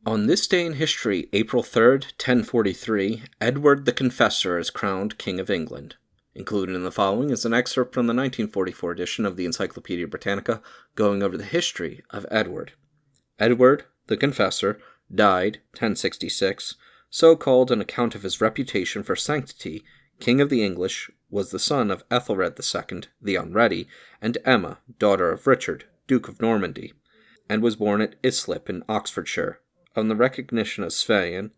On this day in history, April 3rd, 1043, Edward the Confessor is crowned King of England. Included in the following is an excerpt from the 1944 edition of the Encyclopedia Britannica going over the history of Edward. Edward the Confessor died 1066, so called on account of his reputation for sanctity. King of the English, was the son of Ethelred II, the Unready, and Emma, daughter of Richard, Duke of Normandy, and was born at Islip in Oxfordshire. On the recognition of Svein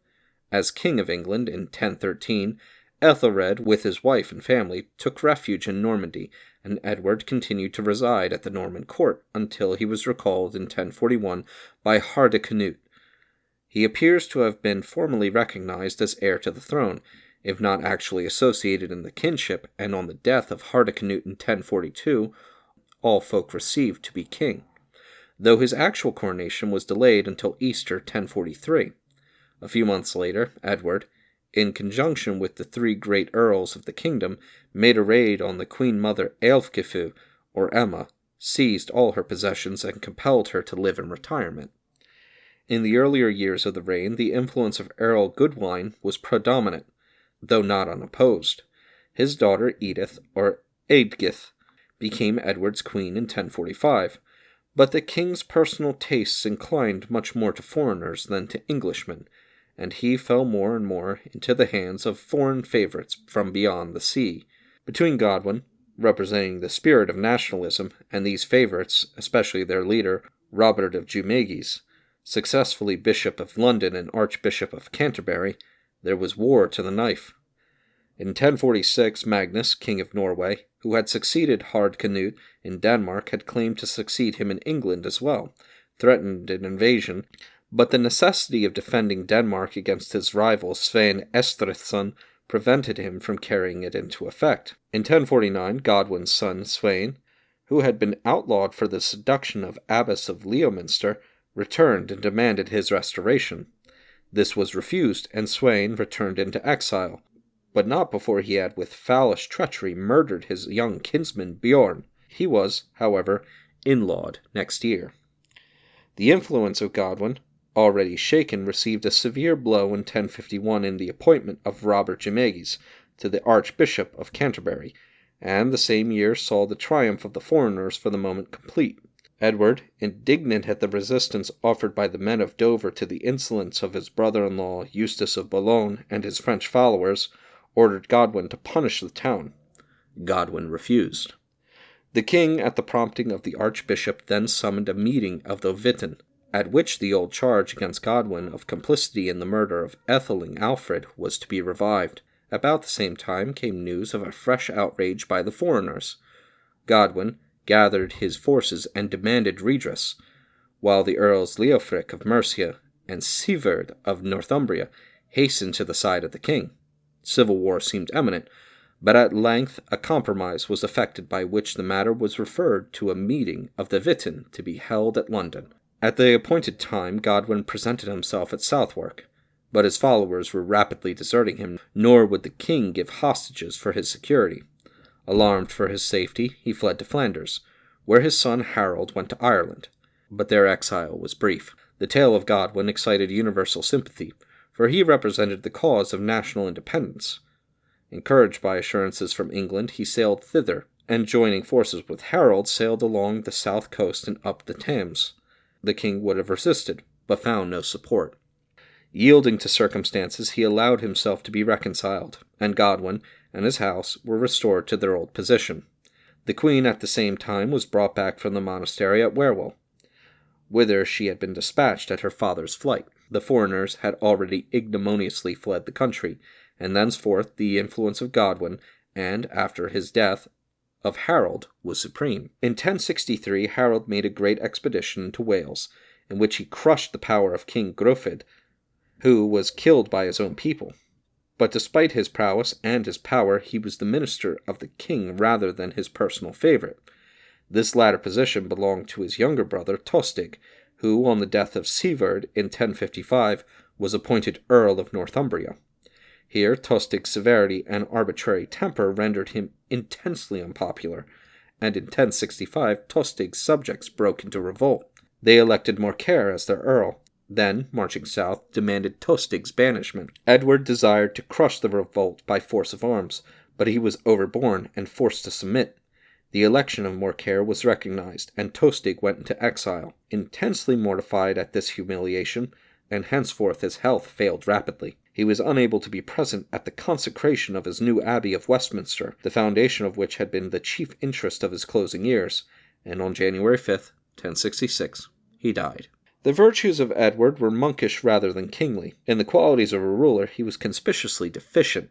as King of England in 1013, Ethelred, with his wife and family, took refuge in Normandy, and Edward continued to reside at the Norman court until he was recalled in 1041 by Hardicanute. He appears to have been formally recognized as heir to the throne, if not actually associated in the kinship, and on the death of Hardicanute in 1042, all folk received to be king, though his actual coronation was delayed until Easter 1043. A few months later, Edward, in conjunction with the three great earls of the kingdom, made a raid on the Queen Mother Ealhgefu, or Emma, seized all her possessions, and compelled her to live in retirement. In the earlier years of the reign, the influence of Earl Goodwine was predominant, though not unopposed. His daughter Edith, or Eadgith, became Edward's queen in 1045. But the king's personal tastes inclined much more to foreigners than to Englishmen, and he fell more and more into the hands of foreign favorites from beyond the sea. Between Godwin, representing the spirit of nationalism, and these favorites, especially their leader, Robert of Jumièges, successively Bishop of London and Archbishop of Canterbury, there was war to the knife. In 1046, Magnus, King of Norway, who had succeeded Hardicanute in Denmark, had claimed to succeed him in England as well, threatened an invasion, but the necessity of defending Denmark against his rival Svein Estrithson prevented him from carrying it into effect. In 1049, Godwin's son Svein, who had been outlawed for the seduction of Abbess of Leominster, returned and demanded his restoration. This was refused, and Svein returned into exile, but not before he had with foolish treachery murdered his young kinsman Bjorn. He was, however, inlawed next year. The influence of Godwin, already shaken, received a severe blow in 1051 in the appointment of Robert Jumièges to the Archbishop of Canterbury, and the same year saw the triumph of the foreigners for the moment complete. Edward, indignant at the resistance offered by the men of Dover to the insolence of his brother-in-law Eustace of Boulogne and his French followers, ordered Godwin to punish the town. Godwin refused. The king, at the prompting of the archbishop, then summoned a meeting of the Witan, at which the old charge against Godwin of complicity in the murder of Etheling Alfred was to be revived. About the same time came news of a fresh outrage by the foreigners. Godwin gathered his forces and demanded redress, while the Earls Leofric of Mercia and Siverd of Northumbria hastened to the side of the king. Civil war seemed imminent, but at length a compromise was effected by which the matter was referred to a meeting of the Witan to be held at London. At the appointed time, Godwin presented himself at Southwark, but his followers were rapidly deserting him, nor would the king give hostages for his security. Alarmed for his safety, he fled to Flanders, where his son Harold went to Ireland, but their exile was brief. The tale of Godwin excited universal sympathy, for he represented the cause of national independence. Encouraged by assurances from England, he sailed thither, and joining forces with Harold, sailed along the south coast and up the Thames. The king would have resisted, but found no support. Yielding to circumstances, he allowed himself to be reconciled, and Godwin and his house were restored to their old position. The queen at the same time was brought back from the monastery at Werwell, whither she had been dispatched at her father's flight. The foreigners had already ignominiously fled the country, and thenceforth the influence of Godwin, and, after his death, of Harold, was supreme. In 1063 Harold made a great expedition into Wales, in which he crushed the power of King Gruffudd, who was killed by his own people. But despite his prowess and his power, he was the minister of the king rather than his personal favorite. This latter position belonged to his younger brother Tostig, who, on the death of Siverd in 1055, was appointed Earl of Northumbria. Here, Tostig's severity and arbitrary temper rendered him intensely unpopular, and in 1065 Tostig's subjects broke into revolt. They elected Morkere as their earl, then, marching south, demanded Tostig's banishment. Edward desired to crush the revolt by force of arms, but he was overborne and forced to submit. The election of Morkere was recognized, and Tostig went into exile, intensely mortified at this humiliation, and henceforth his health failed rapidly. He was unable to be present at the consecration of his new abbey of Westminster, the foundation of which had been the chief interest of his closing years, and on January 5th, 1066, he died. The virtues of Edward were monkish rather than kingly. In the qualities of a ruler, he was conspicuously deficient.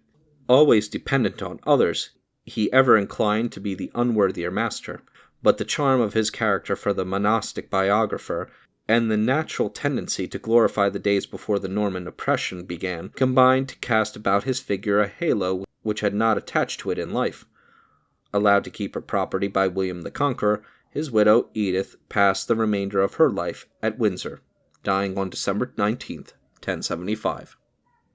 Always dependent on others, he ever inclined to be the unworthier master, but the charm of his character for the monastic biographer, and the natural tendency to glorify the days before the Norman oppression began, combined to cast about his figure a halo which had not attached to it in life. Allowed to keep her property by William the Conqueror, his widow, Edith, passed the remainder of her life at Windsor, dying on December 19th, 1075.